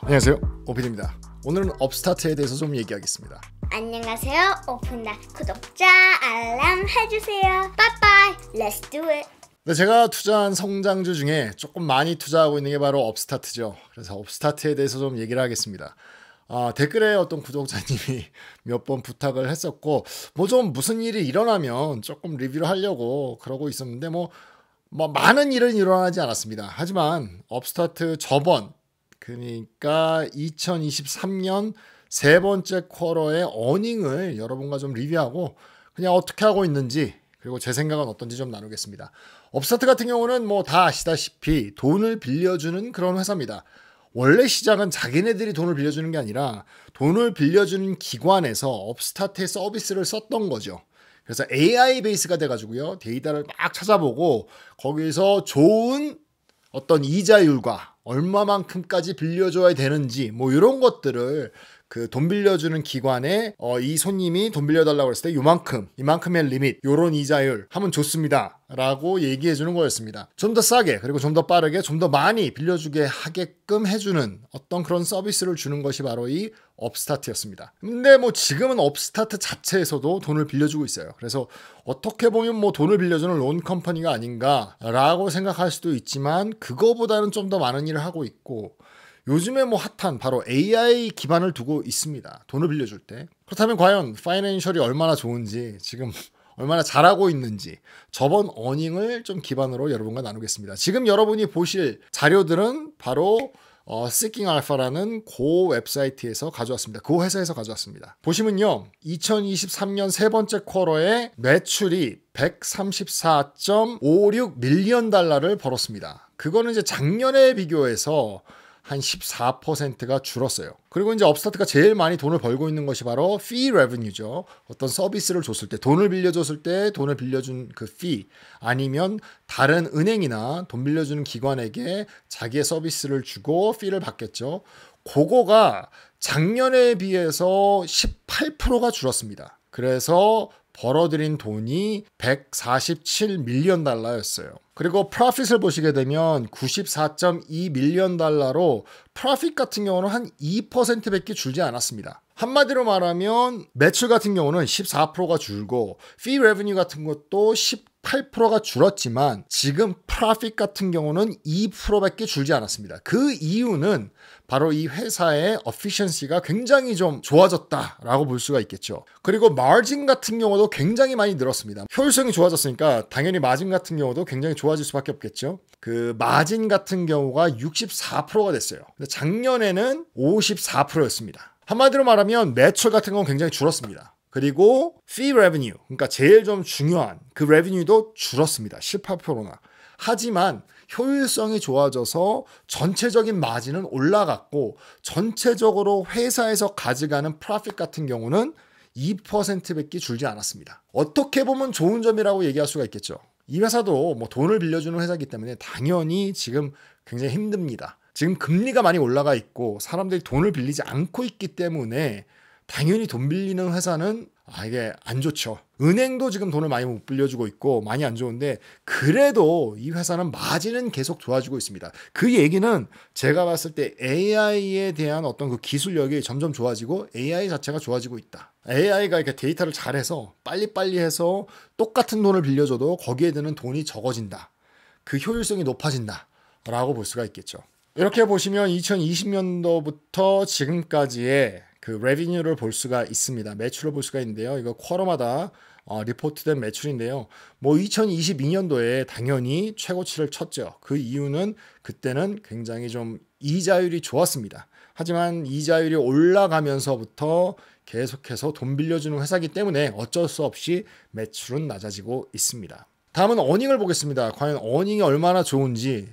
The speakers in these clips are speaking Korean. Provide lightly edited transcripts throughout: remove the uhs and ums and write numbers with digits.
안녕하세요, 오피디입니다. 오늘은 업스타트에 대해서 좀 얘기하겠습니다. 안녕하세요, 오픈다 구독자 알람 해주세요. 빠이빠이, let's do it. 네, 제가 투자한 성장주 중에 조금 많이 투자하고 있는 게 바로 업스타트죠. 그래서 업스타트에 대해서 좀 얘기를 하겠습니다. 댓글에 어떤 구독자님이 몇 번 부탁을 했었고, 좀 무슨 일이 일어나면 조금 리뷰를 하려고 그러고 있었는데, 많은 일은 일어나지 않았습니다. 하지만 업스타트 저번, 그러니까 2023년 세 번째 쿼터의 어닝을 여러분과 좀 리뷰하고 그냥 어떻게 하고 있는지, 그리고 제 생각은 어떤지 좀 나누겠습니다. 업스타트 같은 경우는 다 아시다시피 돈을 빌려주는 그런 회사입니다. 원래 시작은 자기네들이 돈을 빌려주는 게 아니라 돈을 빌려주는 기관에서 업스타트의 서비스를 썼던 거죠. 그래서 AI 베이스가 돼가지고요, 데이터를 막 찾아보고 거기서 좋은 어떤 이자율과 얼마만큼까지 빌려줘야 되는지 이런 것들을 그 돈 빌려주는 기관에 이 손님이 돈 빌려달라고 했을 때 이만큼의 리밋, 요런 이자율 하면 좋습니다 라고 얘기해 주는 거였습니다. 좀 더 싸게, 그리고 좀 더 빠르게, 좀 더 많이 빌려주게 하게끔 해주는 어떤 그런 서비스를 주는 것이 바로 이 업스타트였습니다. 근데 지금은 업스타트 자체에서도 돈을 빌려주고 있어요. 그래서 어떻게 보면 돈을 빌려주는 론 컴퍼니가 아닌가 라고 생각할 수도 있지만, 그거보다는 좀 더 많은 일을 하고 있고, 요즘에 핫한 바로 AI 기반을 두고 있습니다. 돈을 빌려줄 때. 그렇다면 과연 파이낸셜이 얼마나 좋은지, 지금 얼마나 잘하고 있는지 저번 어닝을 좀 기반으로 여러분과 나누겠습니다. 지금 여러분이 보실 자료들은 바로 Seeking Alpha라는 그 웹사이트에서 가져왔습니다. 그 회사에서 가져왔습니다. 보시면요, 2023년 세 번째 쿼터에 매출이 134.56 밀리언 달러를 벌었습니다. 그거는 이제 작년에 비교해서 한 14%가 줄었어요. 그리고 이제 업스타트가 제일 많이 돈을 벌고 있는 것이 바로 fee revenue죠. 어떤 서비스를 줬을 때, 돈을 빌려줬을 때 돈을 빌려준 그 fee, 아니면 다른 은행이나 돈 빌려주는 기관에게 자기의 서비스를 주고 fee를 받겠죠. 그거가 작년에 비해서 18%가 줄었습니다. 그래서 벌어들인 돈이 147 밀리언 달러였어요. 그리고 프로핏을 보시게 되면 94.2 밀리언 달러로 프로핏 같은 경우는 한 2%밖에 줄지 않았습니다. 한마디로 말하면 매출 같은 경우는 14%가 줄고 fee revenue 같은 것도 18%가 줄었지만 지금 프로핏 같은 경우는 2%밖에 줄지 않았습니다. 그 이유는 바로 이 회사의 efficiency가 굉장히 좀 좋아졌다라고 볼 수가 있겠죠. 그리고 마진 같은 경우도 굉장히 많이 늘었습니다. 효율성이 좋아졌으니까 당연히 마진 같은 경우도 굉장히 좋아질 수밖에 없겠죠. 그 마진 같은 경우가 64%가 됐어요. 근데 작년에는 54%였습니다. 한마디로 말하면 매출 같은 건 굉장히 줄었습니다. 그리고 fee revenue, 그러니까 제일 좀 중요한 그 revenue도 줄었습니다. 18%나. 하지만 효율성이 좋아져서 전체적인 마진은 올라갔고, 전체적으로 회사에서 가져가는 프로핏 같은 경우는 2%밖에 줄지 않았습니다. 어떻게 보면 좋은 점이라고 얘기할 수가 있겠죠. 이 회사도 돈을 빌려주는 회사이기 때문에 당연히 지금 굉장히 힘듭니다. 지금 금리가 많이 올라가 있고 사람들이 돈을 빌리지 않고 있기 때문에 당연히 돈 빌리는 회사는 이게 안 좋죠. 은행도 지금 돈을 많이 못 빌려주고 있고 많이 안 좋은데, 그래도 이 회사는 마진은 계속 좋아지고 있습니다. 그 얘기는 제가 봤을 때 AI에 대한 어떤 그 기술력이 점점 좋아지고 AI 자체가 좋아지고 있다. AI가 이렇게 데이터를 잘해서 빨리빨리 해서 똑같은 돈을 빌려줘도 거기에 드는 돈이 적어진다. 그 효율성이 높아진다 라고 볼 수가 있겠죠. 이렇게 보시면 2020년도부터 지금까지의 그 레비뉴를 볼 수가 있습니다. 매출을 볼 수가 있는데요. 이거 쿼터마다 리포트된 매출인데요. 2022년도에 당연히 최고치를 쳤죠. 그 이유는 그때는 굉장히 좀 이자율이 좋았습니다. 하지만 이자율이 올라가면서부터 계속해서 돈 빌려주는 회사이기 때문에 어쩔 수 없이 매출은 낮아지고 있습니다. 다음은 어닝을 보겠습니다. 과연 어닝이 얼마나 좋은지,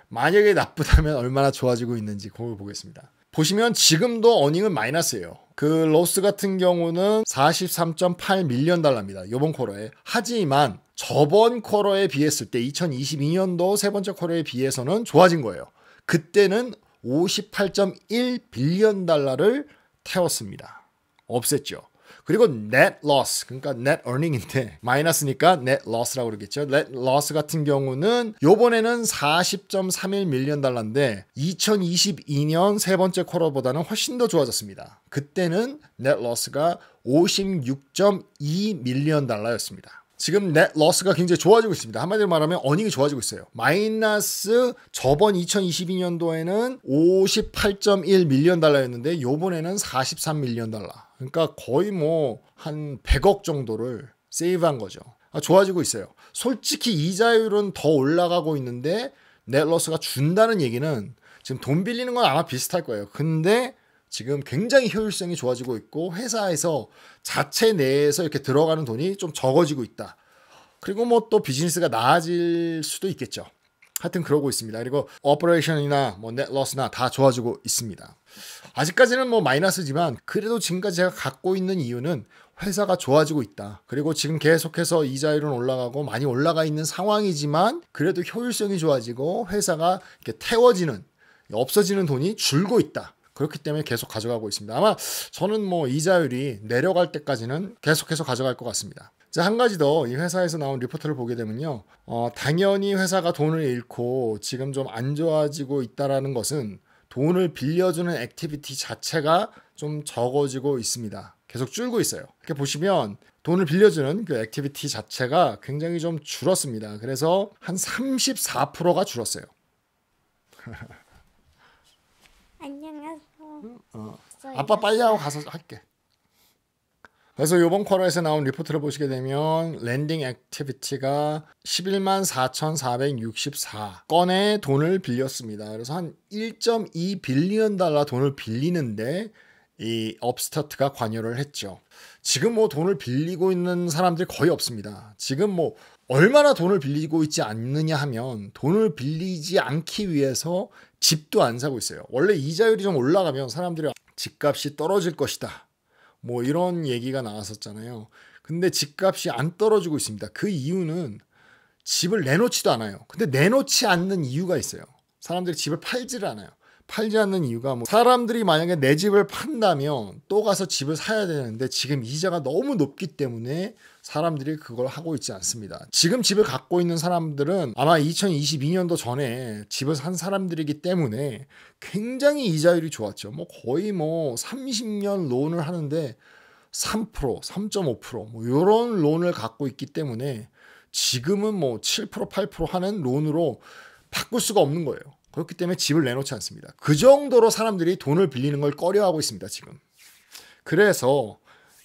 만약에 나쁘다면 얼마나 좋아지고 있는지 그걸 보겠습니다. 보시면 지금도 어닝은 마이너스예요. 그 로스 같은 경우는 43.8 밀리언 달러입니다. 이번 쿼터에. 하지만 저번 쿼터에 비했을 때 2022년도 세 번째 쿼터에 비해서는 좋아진 거예요. 그때는 58.1 빌리언 달러를 태웠습니다. 없앴죠. 그리고 net loss, 그러니까 net earning인데 마이너스니까 net loss라고 그러겠죠. net loss 같은 경우는 요번에는 40.31 밀리언 달러인데 2022년 세 번째 쿼터보다는 훨씬 더 좋아졌습니다. 그때는 net loss가 56.2 밀리언 달러였습니다. 지금 net loss가 굉장히 좋아지고 있습니다. 한마디로 말하면 어닝이 좋아지고 있어요. 마이너스 저번 2022년도에는 58.1 밀리언 달러였는데 요번에는 43 밀리언 달러. 그러니까 거의 뭐 한 100억 정도를 세이브한 거죠. 좋아지고 있어요. 솔직히 이자율은 더 올라가고 있는데 net loss가 준다는 얘기는 지금 돈 빌리는 건 아마 비슷할 거예요. 근데 지금 굉장히 효율성이 좋아지고 있고 회사에서 자체 내에서 이렇게 들어가는 돈이 좀 적어지고 있다. 그리고 뭐 또 비즈니스가 나아질 수도 있겠죠. 하여튼 그러고 있습니다. 그리고 오퍼레이션이나 뭐 넷로스나 다 좋아지고 있습니다. 아직까지는 뭐 마이너스지만 그래도 지금까지 제가 갖고 있는 이유는 회사가 좋아지고 있다. 그리고 지금 계속해서 이자율은 올라가고 많이 올라가 있는 상황이지만 그래도 효율성이 좋아지고 회사가 이렇게 태워지는, 없어지는 돈이 줄고 있다. 그렇기 때문에 계속 가져가고 있습니다. 아마 저는 뭐 이자율이 내려갈 때까지는 계속해서 가져갈 것 같습니다. 자, 한 가지 더 이 회사에서 나온 리포트를 보게 되면요. 당연히 회사가 돈을 잃고 지금 좀 안 좋아지고 있다라는 것은 돈을 빌려주는 액티비티 자체가 좀 적어지고 있습니다. 계속 줄고 있어요. 이렇게 보시면 돈을 빌려주는 그 액티비티 자체가 굉장히 좀 줄었습니다. 그래서 한 34%가 줄었어요. 안녕하세요. 아빠 빨리 하고 가서 할게. 그래서 이번 쿼터에서 나온 리포트를 보시게 되면 렌딩 액티비티가 11만 4,464건의 돈을 빌렸습니다. 그래서 한 1.2 빌리언 달러 돈을 빌리는데 이 업스타트가 관여를 했죠. 지금 뭐 돈을 빌리고 있는 사람들이 거의 없습니다. 지금 뭐 얼마나 돈을 빌리고 있지 않느냐 하면 돈을 빌리지 않기 위해서 집도 안 사고 있어요. 원래 이자율이 좀 올라가면 사람들이 집값이 떨어질 것이다. 뭐 이런 얘기가 나왔었잖아요. 근데 집값이 안 떨어지고 있습니다. 그 이유는 집을 내놓지도 않아요. 근데 내놓지 않는 이유가 있어요. 사람들이 집을 팔지를 않아요. 팔지 않는 이유가 뭐 사람들이 만약에 내 집을 판다면 또 가서 집을 사야 되는데 지금 이자가 너무 높기 때문에 사람들이 그걸 하고 있지 않습니다. 지금 집을 갖고 있는 사람들은 아마 2022년도 전에 집을 산 사람들이기 때문에 굉장히 이자율이 좋았죠. 뭐 거의 뭐 30년 론을 하는데 3%, 3.5% 뭐 이런 론을 갖고 있기 때문에 지금은 뭐 7%, 8% 하는 론으로 바꿀 수가 없는 거예요. 그렇기 때문에 집을 내놓지 않습니다. 그 정도로 사람들이 돈을 빌리는 걸 꺼려하고 있습니다. 지금. 그래서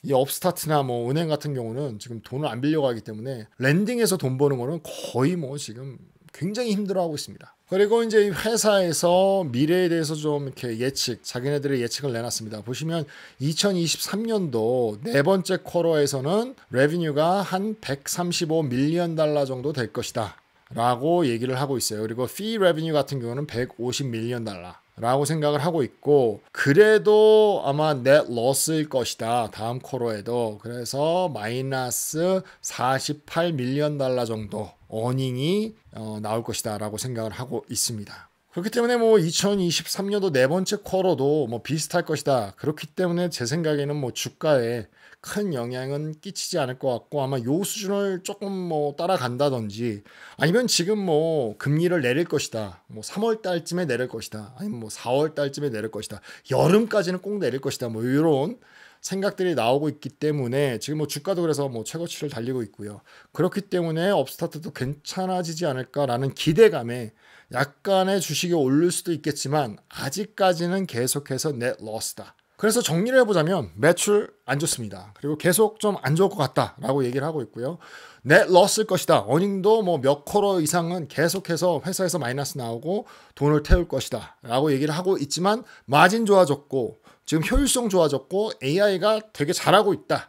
이 업스타트나 뭐 은행 같은 경우는 지금 돈을 안 빌려고 하기 때문에 렌딩에서 돈 버는 거는 거의 뭐 지금 굉장히 힘들어하고 있습니다. 그리고 이제 이 회사에서 미래에 대해서 좀 이렇게 자기네들의 예측을 내놨습니다. 보시면 2023년도 네 번째 쿼터에서는 레비뉴가 한 135 밀리언 달러 정도 될 것이다. 라고 얘기를 하고 있어요. 그리고 fee revenue 같은 경우는 150 밀리언 달러라고 생각을 하고 있고 그래도 아마 net loss일 것이다. 다음 쿼터에도. 그래서 마이너스 48 밀리언 달러 정도 어닝이 나올 것이다 라고 생각을 하고 있습니다. 그렇기 때문에 뭐 2023년도 네 번째 쿼터도 뭐 비슷할 것이다. 그렇기 때문에 제 생각에는 뭐 주가에 큰 영향은 끼치지 않을 것 같고 아마 요 수준을 조금 뭐 따라간다든지 아니면 지금 뭐 금리를 내릴 것이다. 뭐 3월 달쯤에 내릴 것이다. 아니면 뭐 4월 달쯤에 내릴 것이다. 여름까지는 꼭 내릴 것이다. 뭐 이런 생각들이 나오고 있기 때문에 지금 뭐 주가도 그래서 뭐 최고치를 달리고 있고요. 그렇기 때문에 업스타트도 괜찮아지지 않을까라는 기대감에 약간의 주식이 오를 수도 있겠지만 아직까지는 계속해서 net loss다. 그래서 정리를 해보자면 매출 안 좋습니다. 그리고 계속 좀 안 좋을 것 같다라고 얘기를 하고 있고요. net loss일 것이다. 어닝도 뭐 몇 쿼터 이상은 계속해서 회사에서 마이너스 나오고 돈을 태울 것이다 라고 얘기를 하고 있지만 마진 좋아졌고 지금 효율성 좋아졌고 AI가 되게 잘하고 있다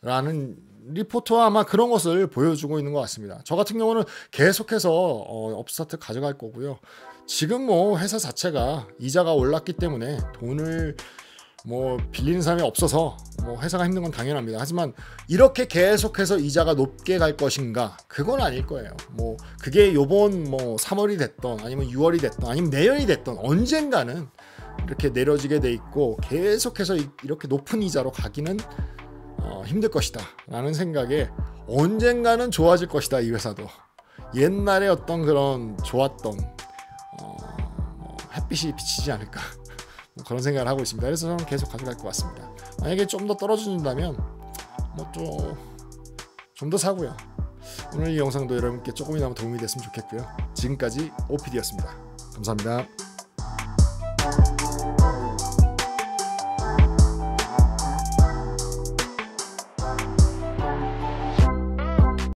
라는 리포트와 아마 그런 것을 보여주고 있는 것 같습니다. 저 같은 경우는 계속해서 업스타트 가져갈 거고요. 지금 뭐 회사 자체가 이자가 올랐기 때문에 돈을 뭐 빌리는 사람이 없어서 뭐 회사가 힘든 건 당연합니다. 하지만 이렇게 계속해서 이자가 높게 갈 것인가? 그건 아닐 거예요. 뭐 그게 요번 뭐 3월이 됐던 아니면 6월이 됐던 아니면 내년이 됐던 언젠가는 이렇게 내려지게 돼 있고 계속해서 이렇게 높은 이자로 가기는 힘들 것이다 라는 생각에 언젠가는 좋아질 것이다. 이 회사도 옛날에 어떤 그런 좋았던 햇빛이 비치지 않을까 뭐 그런 생각을 하고 있습니다. 그래서 저는 계속 가져갈 것 같습니다. 만약에 좀 더 떨어진다면 뭐 좀 더 사고요. 오늘 이 영상도 여러분께 조금이나마 도움이 됐으면 좋겠고요. 지금까지 OPD였습니다. 감사합니다.